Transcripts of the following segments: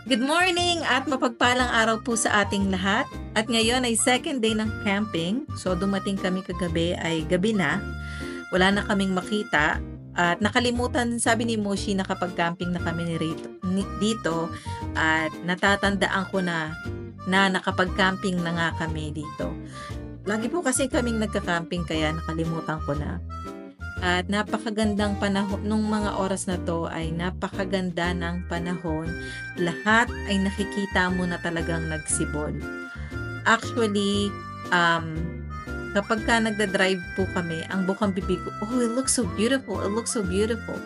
Good morning at mapagpalang araw po sa ating lahat. At ngayon ay second day ng camping. So dumating kami kagabi ay gabi na. Wala na kaming makita. At nakalimutan, sabi ni Moshi, nakapag-camping na kami dito. At natatandaan ko na nakapag-camping na nga kami dito. Lagi po kasi kaming nagka-camping kaya nakalimutan ko na. At napakagandang panahon, nung mga oras na to ay napakaganda ng panahon. Lahat ay nakikita mo na talagang nagsibol. Actually, kapag ka nagda-drive po kami, ang bukang bibig ko, oh, it looks so beautiful, it looks so beautiful.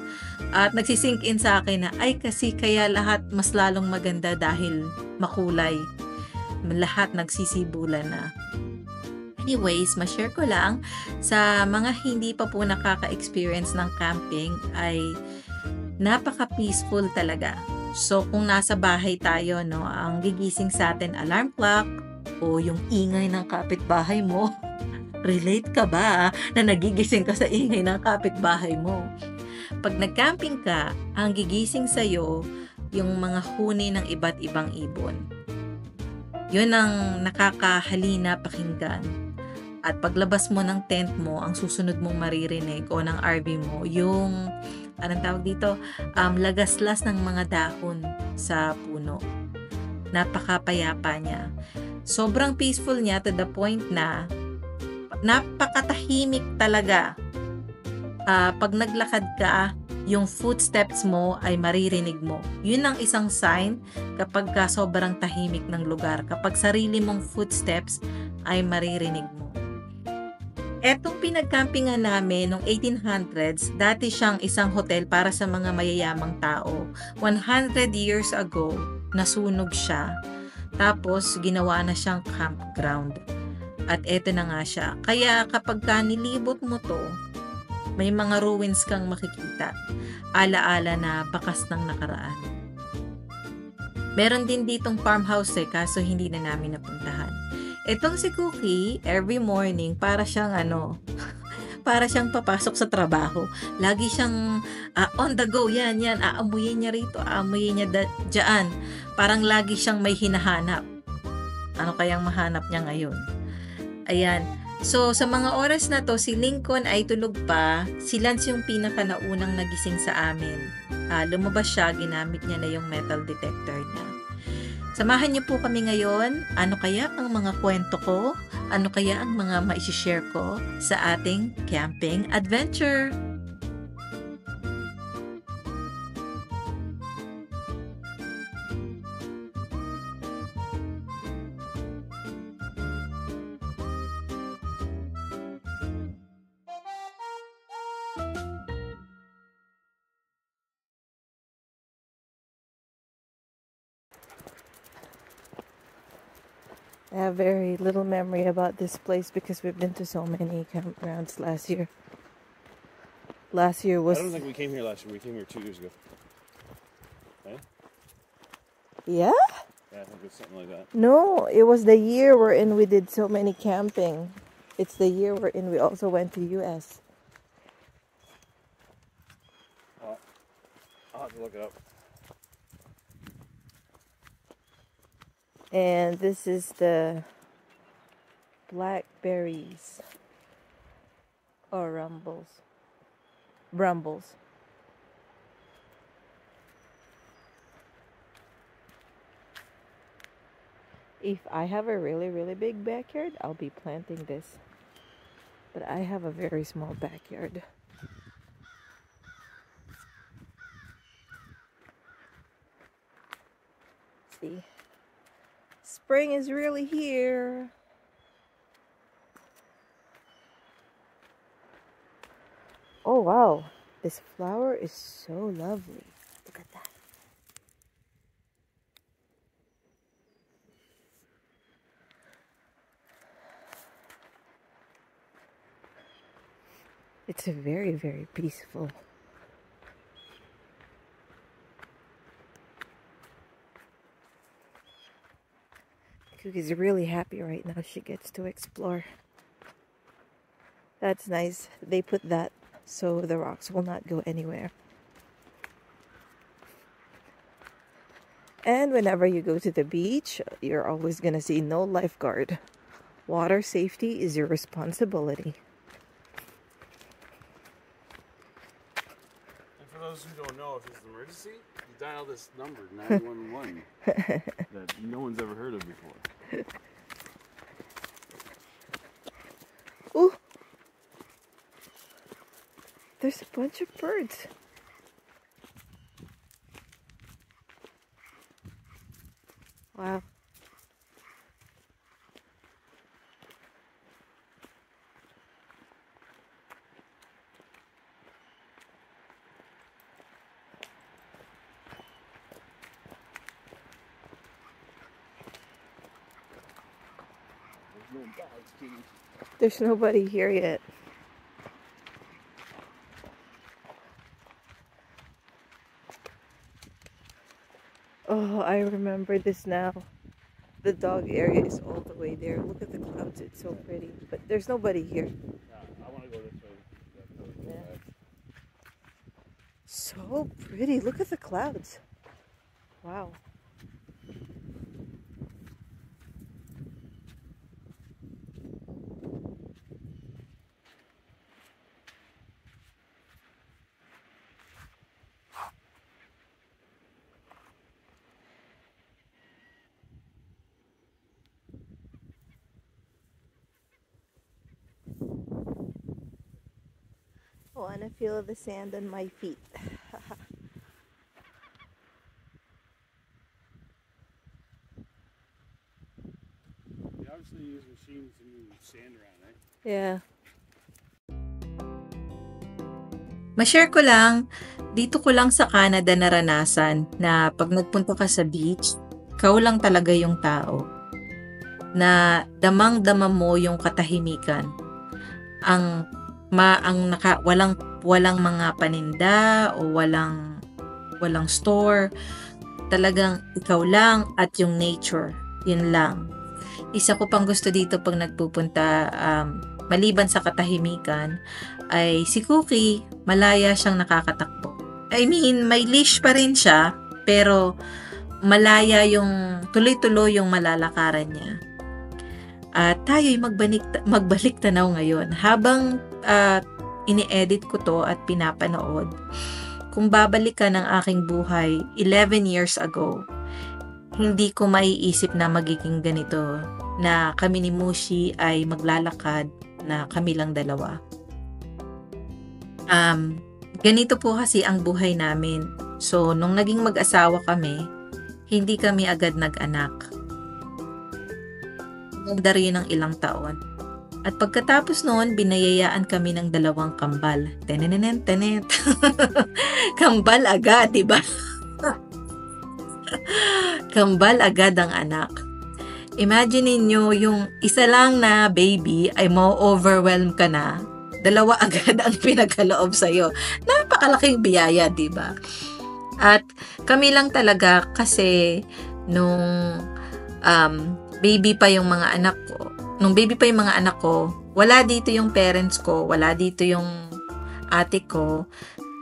At nagsisink in sa akin na, ay kasi kaya lahat mas lalong maganda dahil makulay. Lahat nagsisibulan na. Anyways, ma-share ko lang sa mga hindi pa po nakaka-experience ng camping ay napaka-peaceful talaga. So, kung nasa bahay tayo, no, ang gigising sa atin alarm clock o yung ingay ng kapitbahay mo. Relate ka ba na nagigising ka sa ingay ng kapitbahay mo? Pag nag-camping ka, ang gigising sa'yo yung mga huni ng iba't ibang ibon. Yun ang nakakahalina pakinggan. At paglabas mo ng tent mo, ang susunod mong maririnig o ng RV mo, yung, anong tawag dito, lagaslas ng mga dahon sa puno. Napakapayapa niya. Sobrang peaceful niya to the point na napakatahimik talaga. Pag naglakad ka, yung footsteps mo ay maririnig mo. Yun ang isang sign kapag sobrang tahimik ng lugar. Kapag sarili mong footsteps ay maririnig mo. Etong pinagcampingan namin noong 1800s, dati siyang isang hotel para sa mga mayayamang tao. 100 years ago, nasunog siya. Tapos, ginawa na siyang campground. At eto na nga siya. Kaya kapag nilibot mo to, may mga ruins kang makikita. Ala-ala na bakas ng nakaraan. Meron din ditong farmhouse kaso hindi na namin napuntahan. Itong si Cookie, every morning, para siyang para siyang papasok sa trabaho. Lagi siyang on the go, yan, aamuyin niya rito, aamuyin niya dyan. Parang lagi siyang may hinahanap. Ano kayang mahanap niya ngayon? Ayan. So, sa mga oras na to, si Lincoln ay tulog pa. Si Lance yung pinakanaunang nagising sa amin. Lumabas siya, ginamit niya na yung metal detector niya. Samahan niyo po kami ngayon. Ano kaya ang mga kwento ko? Ano kaya ang mga maishishare ko sa ating camping adventure? I have very little memory about this place because we've been to so many campgrounds last year. Last year was... I don't think we came here last year. We came here 2 years ago. Right? Yeah? Yeah, I think it was something like that. No, it was the year wherein we did so many camping. It's the year wherein we also went to US. I'll have to look it up. And this is the blackberries or brambles. If I have a really, really big backyard, I'll be planting this. But I have a very small backyard. See? Spring is really here. Oh wow, this flower is so lovely. Look at that. It's a very, very peaceful. Cookie's really happy right now. She gets to explore. That's nice. They put that so the rocks will not go anywhere. And whenever you go to the beach, you're always going to see no lifeguard. Water safety is your responsibility. And for those who don't know, if it's an emergency, you dial this number, 911, that no one's ever heard of before. Ooh! There's a bunch of birds. Wow. There's nobody here yet. Oh, I remember this now. The dog area is all the way there. Look at the clouds, it's so pretty. But there's nobody here. I want to go this way. Yeah. So pretty. Look at the clouds. Wow. I want to feel the sand on my feet. You obviously use machines to move sand around, eh? Yeah. Ma-share ko lang, dito ko lang sa Canada naranasan na pag nagpunta ka sa beach, ikaw lang talaga yung tao. Na damang-dama mo yung katahimikan. Walang mga paninda o walang store. Talagang ikaw lang at yung nature. Yun lang. Isa ko pang gusto dito pag nagpupunta, maliban sa katahimikan, ay si Cookie, malaya siyang nakakatakbo. I mean, may leash pa rin siya, pero malaya yung tuloy-tuloy yung malalakaran niya. At tayo'y magbalik tanaw ngayon. Habang ini-edit ko to at pinapanood, kung babalik ka ng aking buhay 11 years ago, hindi ko maiisip na magiging ganito, na kami ni Mushi ay maglalakad na kami lang dalawa. Ganito po kasi ang buhay namin. So, nung naging mag-asawa kami, hindi kami agad nag-anak. Nagdaro yun ng ilang taon. At pagkatapos noon, binayayaan kami ng 2 kambal. Tenenenet, tenet. Kambal agad, diba? Kambal agad ang anak. Imagine niyo yung isa lang na baby ay ma-overwhelm ka na. 2 agad ang pinagkaloob sa'yo. Napakalaking biyaya, diba? At kami lang talaga kasi nung baby pa yung mga anak ko, wala dito yung parents ko, wala dito yung ate ko,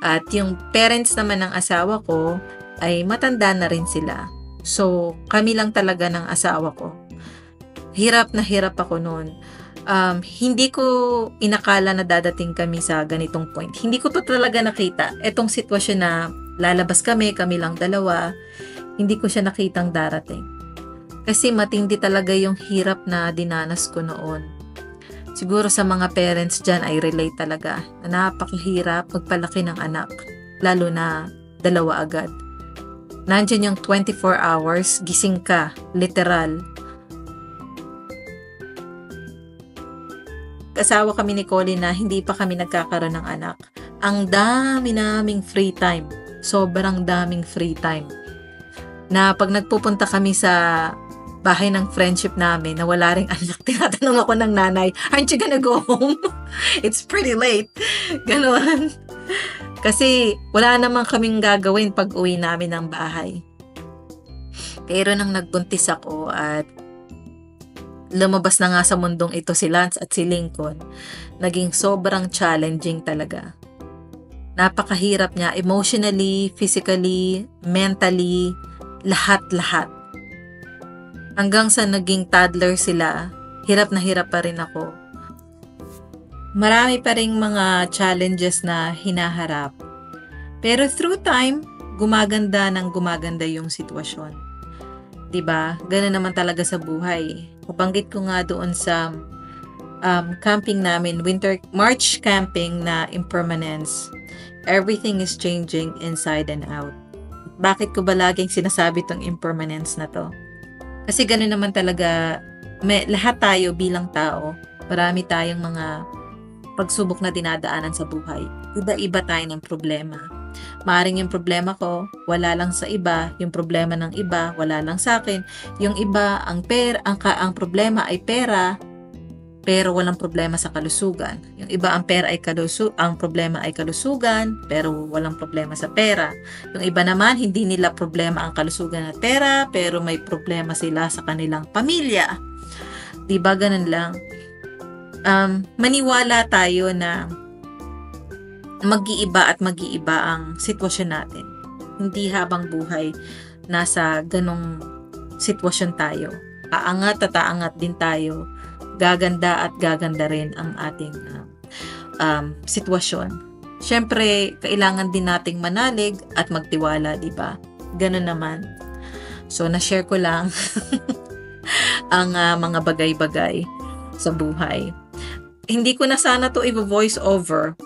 at yung parents naman ng asawa ko ay matanda na rin sila. So, kami lang talaga ng asawa ko. Hirap na hirap ako noon. Hindi ko inakala na dadating kami sa ganitong point. Hindi ko to talaga nakita. Etong sitwasyon na lalabas kami lang 2, hindi ko siya nakitang darating. Kasi matindi talaga yung hirap na dinanas ko noon. Siguro sa mga parents dyan ay relate talaga na napakahirap magpalaki ng anak. Lalo na 2 agad. Nandiyan yung 24 hours, gising ka, literal. Kasawa kami ni Colin na hindi pa kami nagkakaroon ng anak. Ang dami naming free time. Sobrang daming free time. Na pag nagpupunta kami sa bahay ng friendship namin na wala ring anak, tinatanong ako ng nanay, aren't you gonna go home? It's pretty late. Ganon. Kasi wala naman kaming gagawin pag uwi namin ng bahay. Pero nang nagbuntis ako at lumabas na nga sa mundong ito si Lance at si Lincoln, naging sobrang challenging talaga. Napakahirap niya emotionally, physically, mentally, lahat-lahat. Hanggang sa naging toddler sila, hirap na hirap pa rin ako. Marami pa ring mga challenges na hinaharap. Pero through time, gumaganda ng gumaganda yung sitwasyon. 'Di ba? Ganun naman talaga sa buhay. Nabanggit ko nga doon sa camping namin, March camping na impermanence. Everything is changing inside and out. Bakit ko ba laging sinasabi tong impermanence na to? Kasi ganun naman talaga, lahat tayo bilang tao, marami tayong mga pagsubok na dinadaanan sa buhay. Iba-iba tayo ng problema. Maaring yung problema ko, wala lang sa iba. Yung problema ng iba, wala lang sa akin. Yung iba, ang problema ay pera, pero walang problema sa kalusugan. Yung iba, ang problema ay kalusugan, pero walang problema sa pera. Yung iba naman, hindi nila problema ang kalusugan at pera, pero may problema sila sa kanilang pamilya. Diba, ganun lang. Maniwala tayo na mag-iiba at mag-iiba ang sitwasyon natin. Hindi habang buhay nasa ganong sitwasyon tayo. Aangat at aangat din tayo. Gaganda at gaganda rin ang ating sitwasyon. Siyempre, kailangan din nating manalig at magtiwala, di ba? Ganon naman. So, na-share ko lang ang mga bagay-bagay sa buhay. Hindi ko na sana to i-voice over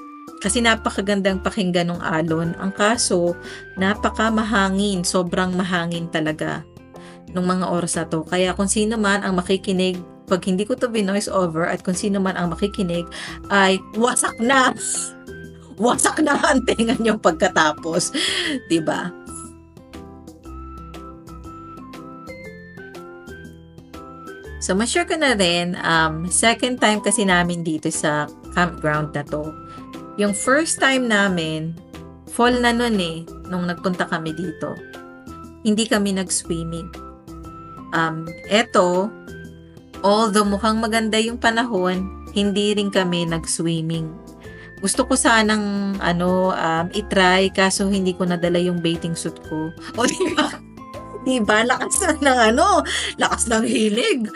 kasi napakagandang pakinggan ng alon. Ang kaso, napakamahangin, sobrang mahangin talaga nung mga oras na to. Kaya kung sino man ang makikinig, pag hindi ko to binoise over at kung sino man ang makikinig, ay wasak na! Wasak na ang tenga nyo pagkatapos. Diba? So, ma-share ko na rin, second time kasi namin dito sa campground na to. Yung first time namin, fall na nun nung nagpunta kami dito. Hindi kami nag-swimming. Although mukhang maganda yung panahon, hindi rin kami nag-swimming. Gusto ko sanang i-try kaso hindi ko nadala yung bathing suit ko. O diba? Diba? Lakas ng hilig.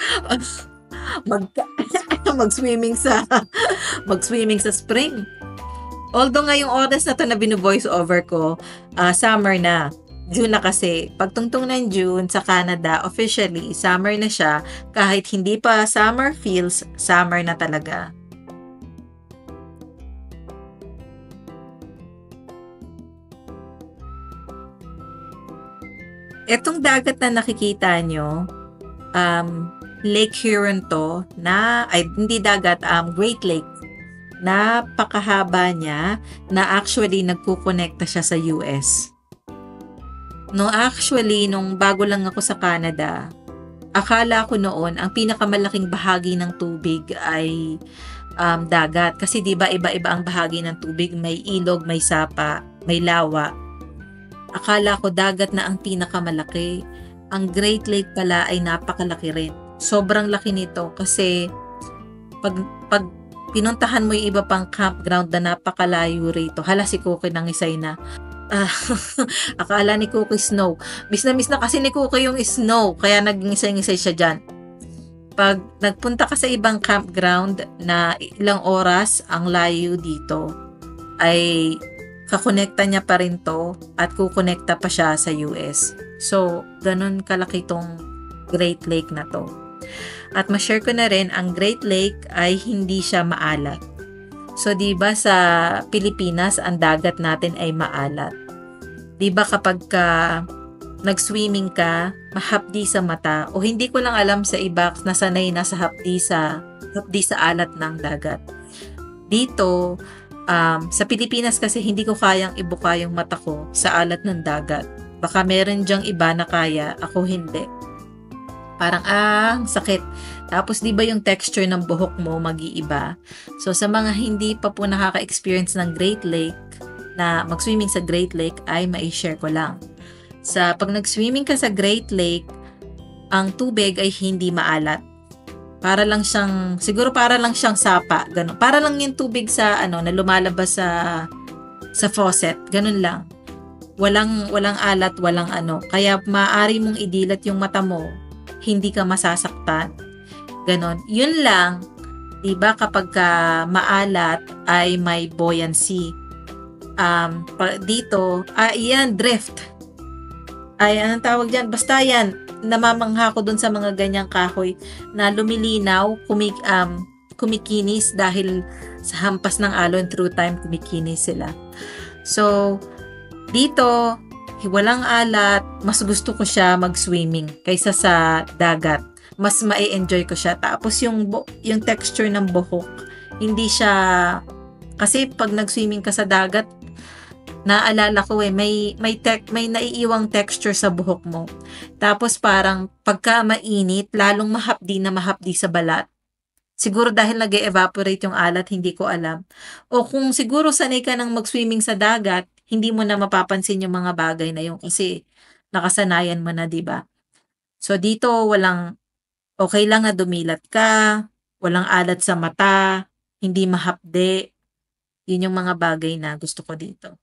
Mag-swimming sa spring. Although ngayong oras na to na binu-voice over ko, summer na. June na kasi. Pagtungtong ng June sa Canada, officially, summer na siya. Kahit hindi pa summer feels, summer na talaga. Etong dagat na nakikita nyo, Lake Huron to, hindi dagat, Great Lake. Napakahaba niya na actually nagkukonekta siya sa US. Nung bago lang ako sa Canada, akala ko noon ang pinakamalaking bahagi ng tubig ay dagat. Kasi diba iba-iba ang bahagi ng tubig, may ilog, may sapa, may lawa. Akala ko dagat na ang pinakamalaki. Ang Great Lake pala ay napakalaki rin. Sobrang laki nito kasi pag pinuntahan mo yung iba pang campground na napakalayo rito. Hala, si Cookie nang isay na. Akala ni Cookie snow. Miss na kasi ni Cookie yung snow. Kaya naging isay-isay siya dyan. Pag nagpunta ka sa ibang campground na ilang oras ang layo dito, ay kakonekta niya pa rin to at kukonekta pa siya sa US. So, ganun kalaki tong Great Lake na to. At ma-share ko na rin, ang Great Lake ay hindi siya maalat. So, diba sa Pilipinas, ang dagat natin ay maalat. Diba kapag nag-swimming ka, mahapdi sa mata, o hindi ko lang alam sa iba, nasanay na sa hapdi sa alat ng dagat. Dito, sa Pilipinas kasi hindi ko kayang ibuka yung mata ko sa alat ng dagat. Baka meron dyang iba na kaya, ako hindi. Parang, sakit. Tapos, di ba yung texture ng buhok mo mag-iiba? So, sa mga hindi pa po nakaka-experience ng Great Lake, na mag-swimming sa Great Lake, ay mai-share ko lang. Pag nag-swimming ka sa Great Lake, ang tubig ay hindi maalat. Siguro para lang siyang sapa. Ganun. Para lang yung tubig na lumalabas sa faucet. Ganun lang. walang alat, walang ano. Kaya maaari mong idilat yung mata mo, hindi ka masasaktan. Ganon. Yun lang, 'di ba, kapag maalat ay may buoyancy. Dito, yan, drift. Ay, anong tawag dyan? Basta yan, namamangha ko dun sa mga ganyang kahoy na lumilinaw, kumikinis dahil sa hampas ng alon through time, kumikinis sila. So, dito, walang alat, mas gusto ko siya mag-swimming kaysa sa dagat. Mas ma-enjoy ko siya. Tapos yung texture ng buhok, hindi siya, kasi pag nag-swimming ka sa dagat, naalala ko may naiiwang texture sa buhok mo. Tapos parang pagka mainit, lalong mahapdi sa balat. Siguro dahil nag-evaporate yung alat, hindi ko alam. O kung siguro sanay ka nang mag-swimming sa dagat, hindi mo na mapapansin yung mga bagay na yun kasi nakasanayan mo na, 'di ba? So dito okay lang na dumilat ka, walang alat sa mata, hindi mahapde. Yun yung mga bagay na gusto ko dito.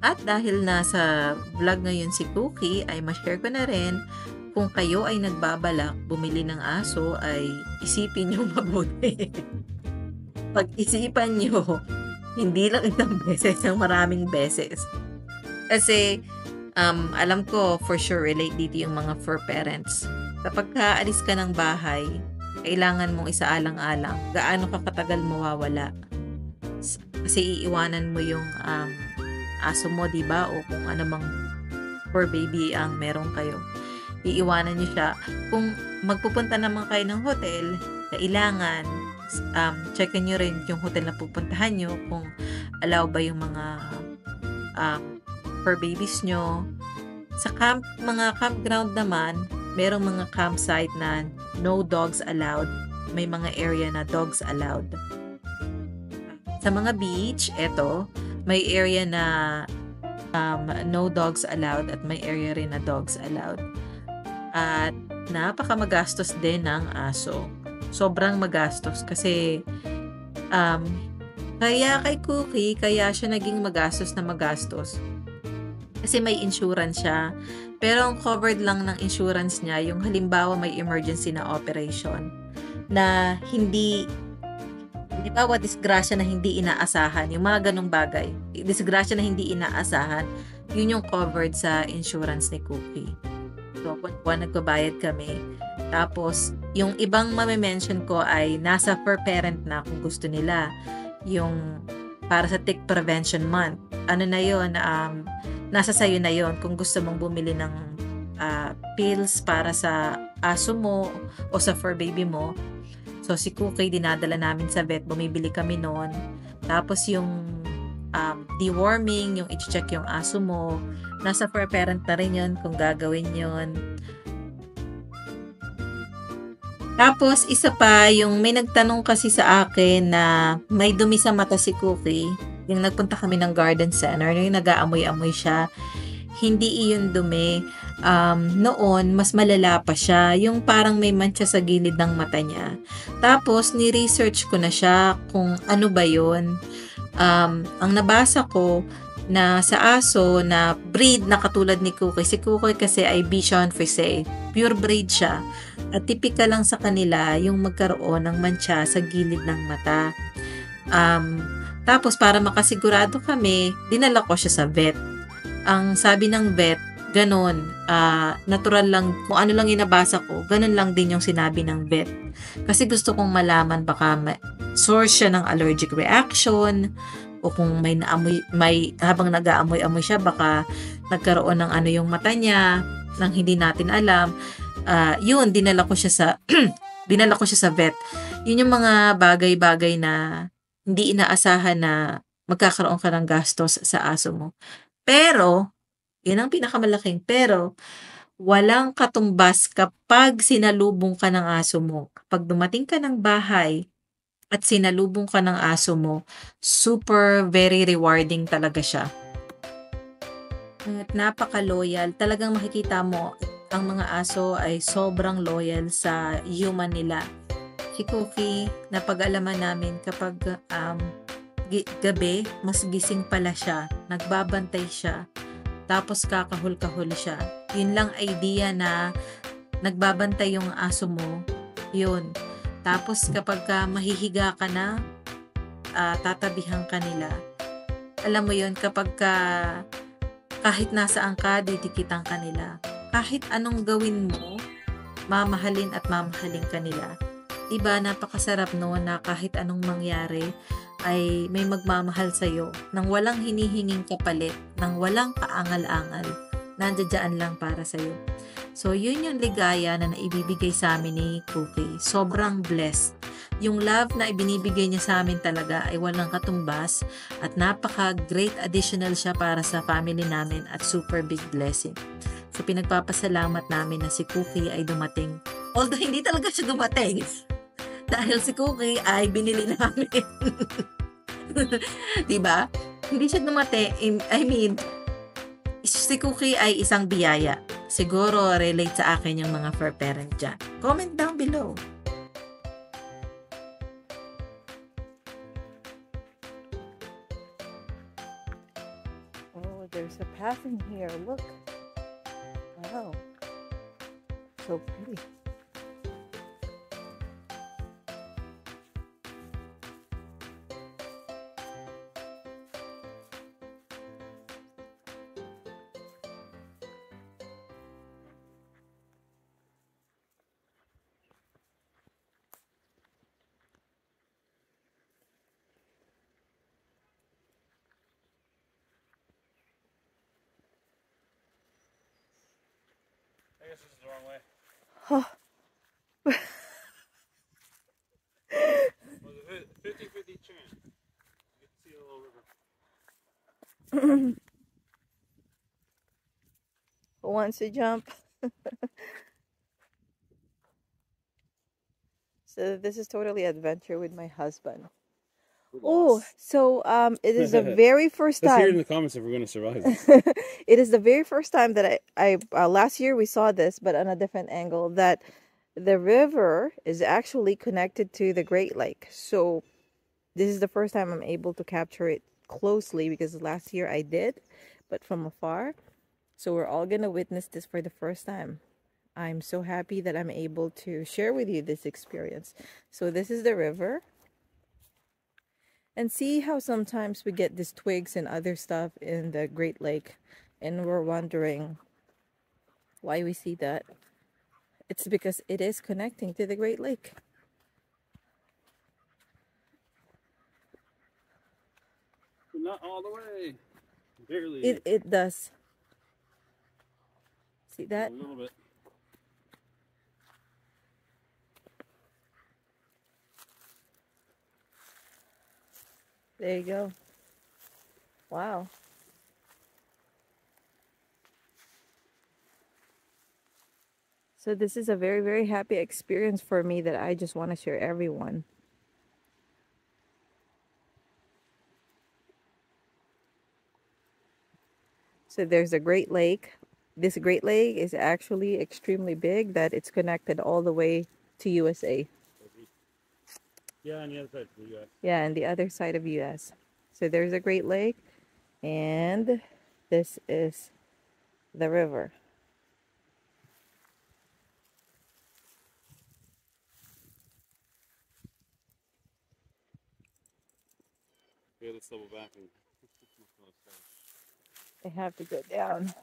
At dahil nasa vlog ngayon si Cookie, ay ma-share ko na rin, kung kayo ay nagbabalak bumili ng aso, ay isipin nyo mabuti. Pag-isipan nyo, hindi lang isang beses, ang maraming beses. Kasi, alam ko for sure relate dito yung mga fur parents. Kapag kaalis ka ng bahay, kailangan mong isaalang-alang gaano ka katagal mawawala. Kasi iiwanan mo yung aso mo, diba? O kung anumang fur baby ang meron kayo. Iiwanan nyo siya. Kung magpupunta naman kayo ng hotel, kailangan checkin nyo rin yung hotel na pupuntahan nyo kung allow ba yung mga fur babies nyo. Sa mga campground naman, merong mga campsite na no dogs allowed. May mga area na dogs allowed. Sa mga beach, may area na no dogs allowed at may area rin na dogs allowed. At napakamagastos din ng aso. Sobrang magastos kasi kaya kay Cookie, kaya siya naging magastos. Kasi may insurance siya. Pero ang covered lang ng insurance niya, yung halimbawa may emergency na operation na hindi disgrasya na hindi inaasahan, yung mga ganong bagay, disgrasya na hindi inaasahan, yun yung covered sa insurance ni Cookie. So, buwan nagbabayad kami. Tapos, yung ibang mame-mention ko ay nasa per parent na kung gusto nila. Yung para sa tick prevention month. Ano na yun? Nasa sayo na yun kung gusto mong bumili ng pills para sa aso mo o sa fur baby mo. So, si Cookie, dinadala namin sa vet. Bumibili kami noon. Tapos, yung deworming, yung i-check yung aso mo. Nasa per parent na rin yun kung gagawin yun. Tapos, isa pa, yung may nagtanong kasi sa akin na may dumi sa mata si Cookie. Yung nagpunta kami ng garden center, yung nag-aamoy-amoy siya. Hindi iyon dumi. Noon, mas malala pa siya. Yung parang may mancha sa gilid ng mata niya. Tapos, ni-research ko na siya kung ano ba yun. Ang nabasa ko na sa aso na breed na katulad ni Cookie. Si Cookie kasi ay Bichon Frise. Pure breed siya. At typical lang sa kanila yung magkaroon ng mancha sa gilid ng mata. Tapos, para makasigurado kami, dinala ko siya sa vet. Ang sabi ng vet, ganon, natural lang, kung ano lang inabasa ko, ganon lang din yung sinabi ng vet. Kasi gusto kong malaman baka source siya ng allergic reaction, o kung habang nag-aamoy-amoy siya, baka nagkaroon ng ano yung mata niya, nang hindi natin alam. Yun, dinala ko siya sa vet. Yun yung mga bagay-bagay na hindi inaasahan na magkakaroon ka ng gastos sa aso mo. Pero, yun ang pinakamalaking pero, walang katumbas kapag sinalubong ka ng aso mo. Kapag dumating ka ng bahay at sinalubong ka ng aso mo, super very rewarding talaga siya. At napaka-loyal. Talagang makikita mo ang mga aso ay sobrang loyal sa human nila. Si Cookie, napag-alaman namin kapag gabi, mas gising pala siya, nagbabantay siya, tapos kakahol-kahol siya. Yun lang idea na nagbabantay yung aso mo, yun. Tapos kapag mahihiga ka na, tatabihan ka nila. Alam mo yun, kapag kahit nasaan ka, didikitan ka nila. Kahit anong gawin mo, mamahalin at mamahalin ka nila. Diba, napakasarap no na kahit anong mangyari ay may magmamahal sa'yo nang walang hinihinging kapalit, nang walang kaangal-angal. Nandiyan lang para sa'yo. So, yun yung ligaya na naibibigay sa amin ni Cookie. Sobrang blessed. Yung love na ibinibigay niya sa amin talaga ay walang katumbas at napaka-great additional siya para sa family namin at super big blessing. So, pinagpapasalamat namin na si Cookie ay dumating. Although, hindi talaga siya dumating. Dahil si Cookie ay binili namin. Diba? Hindi siya dumating. I mean, si Cookie ay isang biyaya. Siguro relate sa akin yung mga fur parent dyan. Comment down below. Oh, there's a path in here. Look. Wow. So pretty. I guess this is the wrong way. Oh. Well, it's a 50-50 chance. You get to see a little river. Who wants to jump? So this is totally adventure with my husband. Oh, so it is the very first Let's hear it in time. the comments if we're going to survive this. It is the very first time that I last year we saw this, but on a different angle, that the river is actually connected to the Great Lake. So this is the first time I'm able to capture it closely, because last year I did, but from afar. So we're all gonna witness this for the first time. I'm so happy that I'm able to share with you this experience. So this is the river. And see how sometimes we get these twigs and other stuff in the Great Lake, and we're wondering why we see that. It's because it is connecting to the Great Lake. But not all the way. Barely. It does. See that? A little bit. There you go. Wow. So this is a very, very happy experience for me that I just want to share everyone. So there's a Great Lake. This Great Lake is actually extremely big, that it's connected all the way to USA. Yeah, on the other side of the US. Yeah, and the other side of US. So there's a Great Lake, and this is the river. Yeah, let's double back and I have to go down.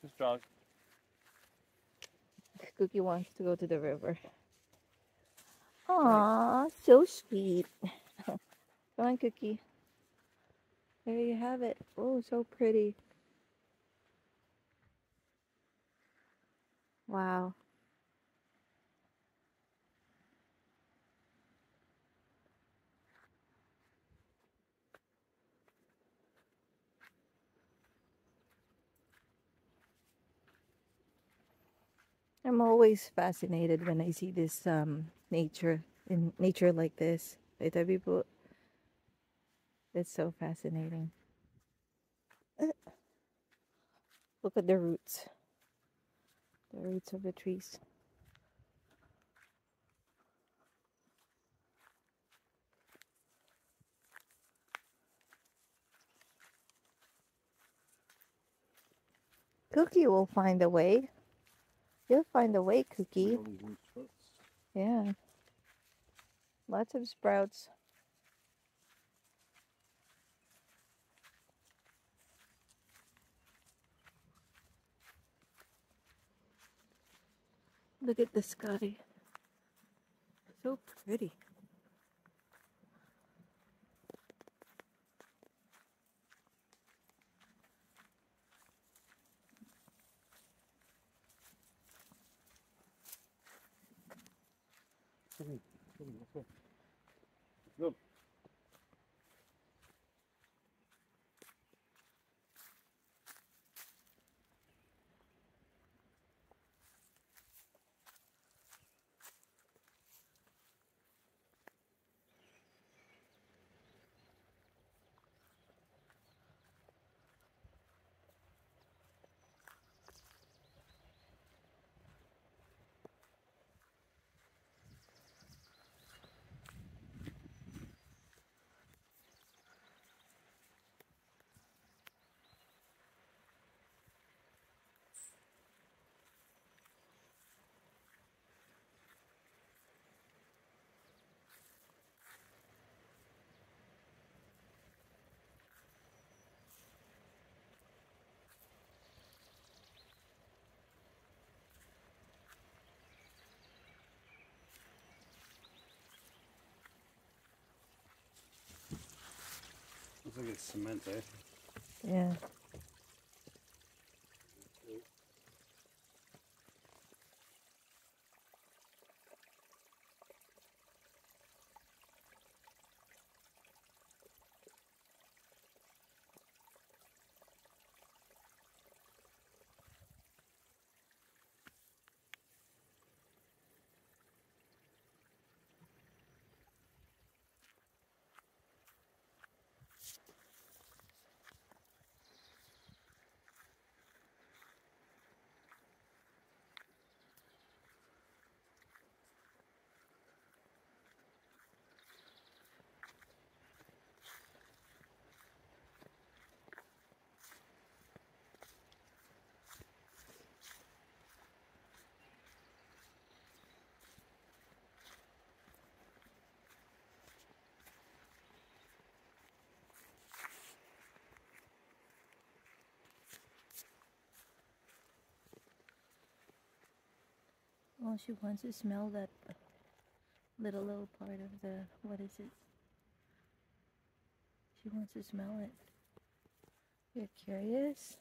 just jog. Cookie wants to go to the river. Aw, so sweet. Come on, Cookie. There you have it. Oh, so pretty. Wow. I'm always fascinated when I see this nature like this. Ito, people, it's so fascinating. Look at the roots of the trees. Cookie will find a way. You'll find a way, Cookie. All these new sprouts. Yeah, lots of sprouts. Look at the sky. So pretty. Let's go. Go. Looks like it's cement, eh? Yeah. Oh, she wants to smell that little part of the, what is it? She wants to smell it. You're curious?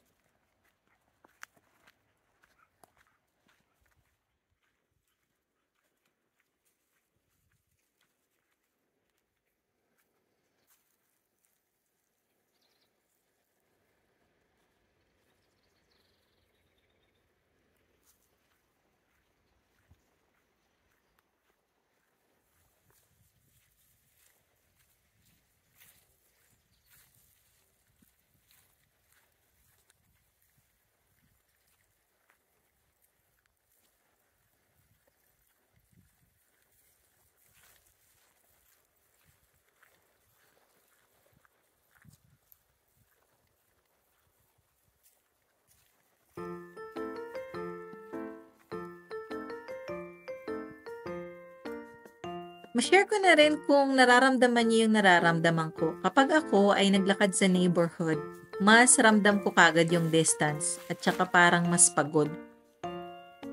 Ma-share ko na rin kung nararamdaman niyo yung nararamdaman ko. Kapag ako ay naglakad sa neighborhood, mas ramdam ko kagad yung distance at saka parang mas pagod.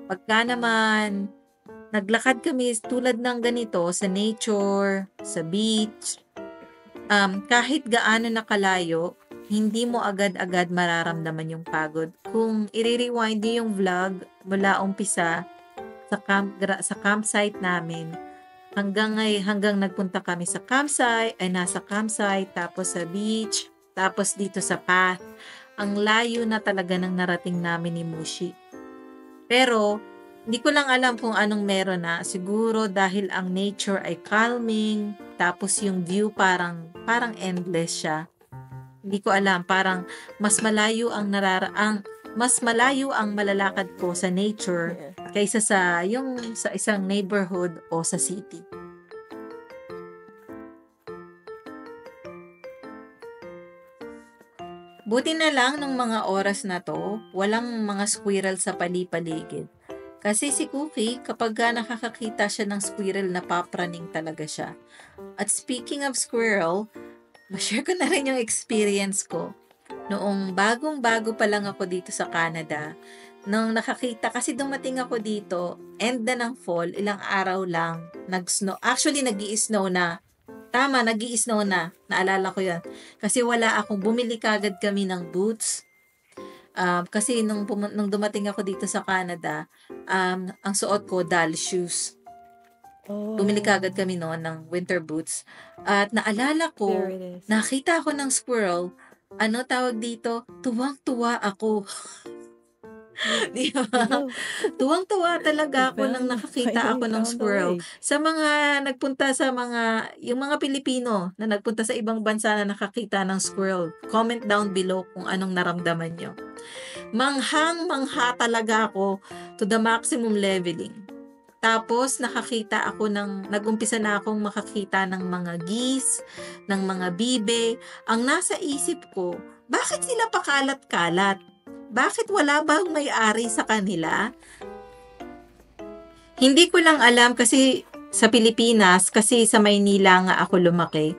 Pagka naman naglakad kami tulad ng ganito sa nature, sa beach, kahit gaano nakalayo, hindi mo agad-agad mararamdaman yung pagod. Kung i-rewind niyo yung vlog mula umpisa sa campsite namin, hanggang nagpunta kami sa campsite, ay nasa campsite, tapos sa beach, tapos dito sa path. Ang layo na talaga ng narating namin ni Mushi. Pero, Hindi ko lang alam kung anong meron na. Siguro dahil ang nature ay calming, tapos yung view parang endless siya. Hindi ko alam, parang mas malayo ang malalakad ko sa nature Yeah. kaysa sa isang neighborhood o sa city. Buti na lang nung mga oras na to, walang mga squirrel sa pali-paligid. Kasi si Cookie, kapag nakakakita siya ng squirrel, napapraning talaga siya. At speaking of squirrel, ma-share ko na rin yung experience ko. Noong bagong-bago pa lang ako dito sa Canada, nung nakakita, kasi dumating ako dito, end na ng fall, ilang araw lang, nag-snow. Actually, nag-i-snow na. Tama, nag-i-snow na. Naalala ko yan. Kasi bumili kagad kami ng boots. Kasi nung dumating ako dito sa Canada, ang suot ko, doll shoes. Bumili kagad kami noon ng winter boots. At naalala ko, There it is. nakita ako ng squirrel, tawag dito, tuwang-tuwa ako. Di ba? Oh, Tuwang-tuwa talaga ako you nang found- nakakita finally ako ng found the squirrel. lake. Sa mga nagpunta yung mga Pilipino na nagpunta sa ibang bansa na nakakita ng squirrel, comment down below kung anong naramdaman nyo. Manghang-mangha talaga ako to the maximum leveling. Tapos, nagumpisa na akong makakita ng mga geese, ng mga bibe. Ang nasa isip ko, bakit sila pakalat-kalat? Bakit wala bang may-ari sa kanila? Hindi ko lang alam kasi sa Pilipinas, kasi sa Maynila nga ako lumaki.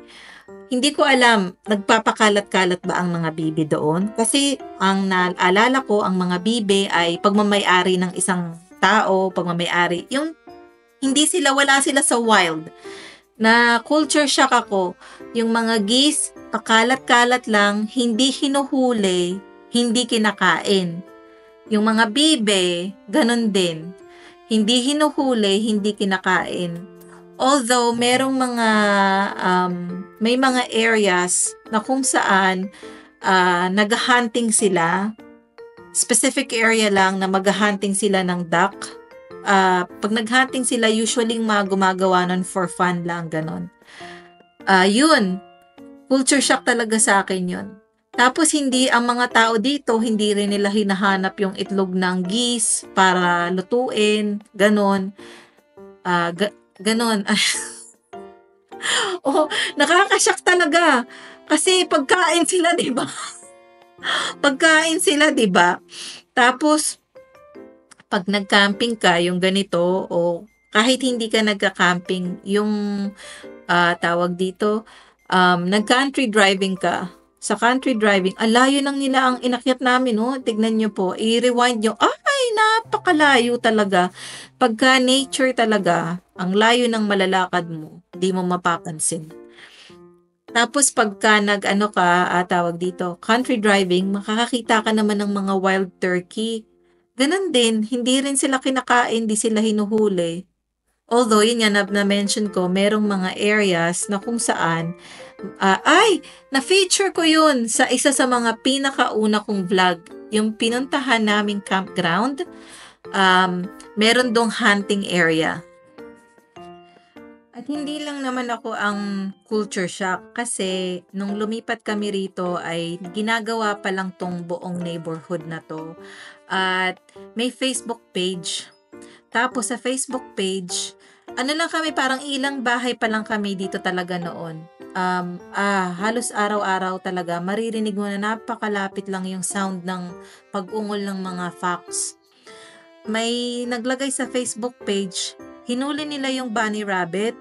Hindi ko alam, nagpapakalat-kalat ba ang mga bibe doon? Kasi ang naalala ko, ang mga bibe ay pagmamay-ari ng isang tao, pagmamay-ari. Wala sila sa wild. Na culture shock ako. Yung mga geese, pakalat-kalat lang, hindi hinuhuli, hindi kinakain. Yung mga bibe, ganun din. Hindi hinuhuli, hindi kinakain. Although, may mga areas na kung saan nag-hunting sila, specific area lang na mag-hunting sila ng duck. Pag nag-hunting sila, usually gumagawa nun for fun lang, ganon. Yun, culture shock talaga sa akin yun. Tapos ang mga tao dito, hindi rin nila hinahanap yung itlog ng geese para lutuin, ganon. Ganon. Oh, nakakashock talaga. Kasi pagkain sila, 'di ba? Pagkain sila, 'di ba? Tapos pag nag-camping ka, yung ganito o kahit hindi ka nagka-camping, yung tawag dito, nag-country driving ka. Sa country driving, layo nang nila ang inakyat namin, oh. Tignan nyo po, i-rewind nyo, ay, napakalayo talaga. Pagka nature talaga, ang layo ng malalakad mo, di mo mapapansin. Tapos pagka tawag dito, country driving, makakakita ka naman ng mga wild turkey. Ganon din, hindi rin sila kinakain, di sila hinuhuli. Although, yun nga na-mention ko, merong mga areas na kung saan, na-feature ko yun sa isa sa mga pinakauna kong vlog. Yung pinuntahan naming campground, meron dong hunting area. At hindi lang naman ako ang culture shock kasi nung lumipat kami rito ay ginagawa pa lang tong buong neighborhood na to. At may Facebook page. Tapos sa Facebook page, lang kami, parang ilang bahay pa lang kami dito talaga noon. Halos araw-araw talaga, maririnig mo na napakalapit lang yung sound ng pag-ungol ng mga fox. May naglagay sa Facebook page, hinuli nila yung bunny rabbit.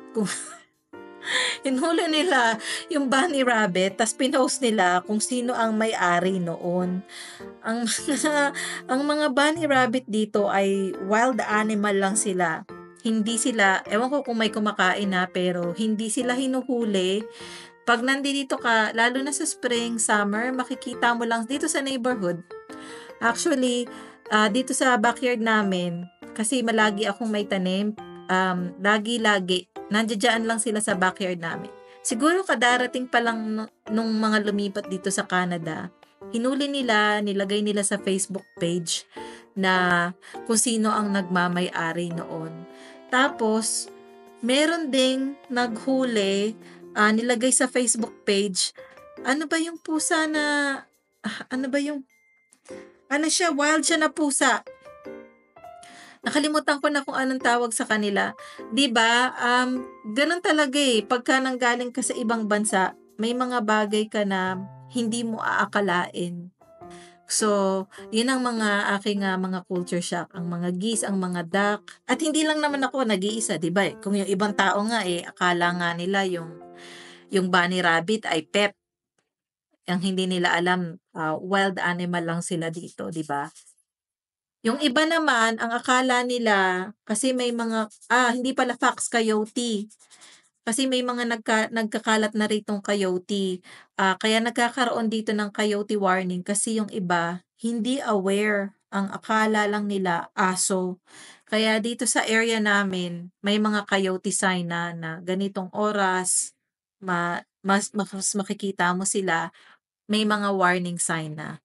Hinuli nila yung bunny rabbit, tas pinost nila kung sino ang may-ari noon. Ang mga bunny rabbit dito ay wild animal lang sila. Hindi sila, ewan ko kung may kumakain na, pero hindi sila hinuhuli. Pag nandito ka, lalo na sa spring, summer, makikita mo lang dito sa neighborhood. Actually, dito sa backyard namin, kasi malagi akong may tanim, lagi-lagi, nandiyan lang sila sa backyard namin. Siguro kadarating pa lang nung mga lumipat dito sa Canada, hinuli nila, nilagay nila sa Facebook page na kung sino ang nagmamay-ari noon. Tapos, meron ding naghuli, nilagay sa Facebook page, ano ba yung pusa na, ano ba yung, ano siya, wild siya na pusa. Nakalimutan ko na kung anong tawag sa kanila. 'Di ba? Ganun talaga eh. Pagka nanggaling ka sa ibang bansa, may mga bagay ka na hindi mo aakalain. So, yun ang mga aking mga culture shock, ang mga geese, ang mga duck. At hindi lang naman ako nag-iisa, 'di ba? Kung yung ibang tao nga eh akala nga nila yung bunny rabbit ay pet. Ang hindi nila alam, wild animal lang sila dito, 'di ba? Yung iba naman, ang akala nila, kasi may mga, hindi pala fox, coyote. Kasi may mga nagkakalat na ritong coyote. Kaya nagkakaroon dito ng coyote warning kasi yung iba, hindi aware. Ang akala lang nila, aso. Kaya dito sa area namin, may mga coyote sign na ganitong oras, mas makikita mo sila, may mga warning sign na.